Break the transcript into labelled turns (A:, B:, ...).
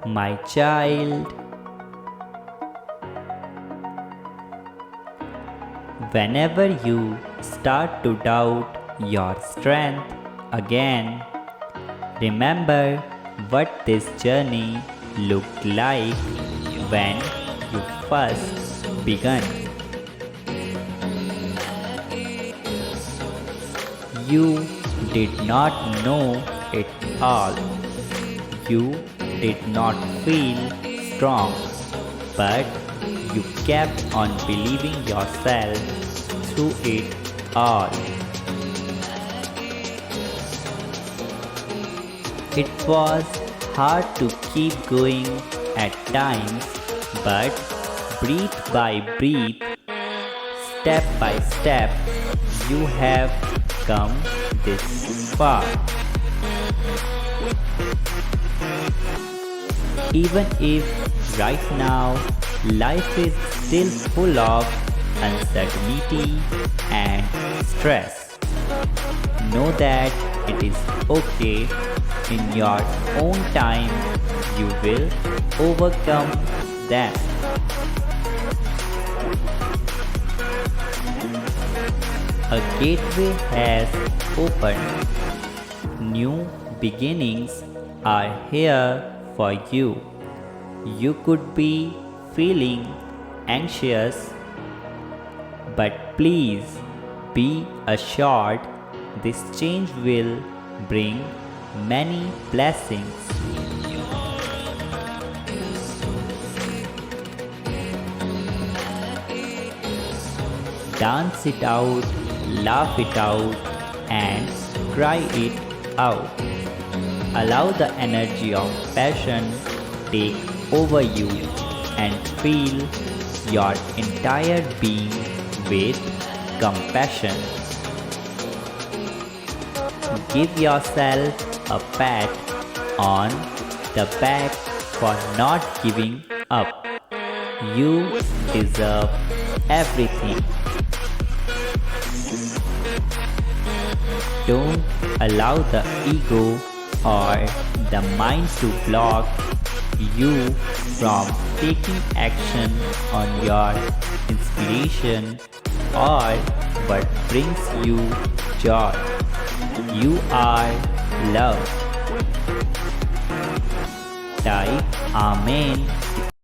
A: My child, whenever you start to doubt your strength again, remember what this journey looked like when you first began. You did not know it all. You did not feel strong, but you kept on believing yourself through it all. It was hard to keep going at times, but breath by breath, step by step, you have come this far. Even if right now life is still full of uncertainty and stress, know that it is okay. In your own time, you will overcome them. A gateway has opened. New beginnings are here for you. You could be feeling anxious, but please be assured this change will bring many blessings. Dance it out, laugh it out, and cry it out. Allow the energy of passion take over you and fill your entire being with compassion. Give yourself a pat on the back for not giving up. You deserve everything. Don't allow the ego or the mind to block you from taking action on your inspiration or what brings you joy. You are loved. Type Amen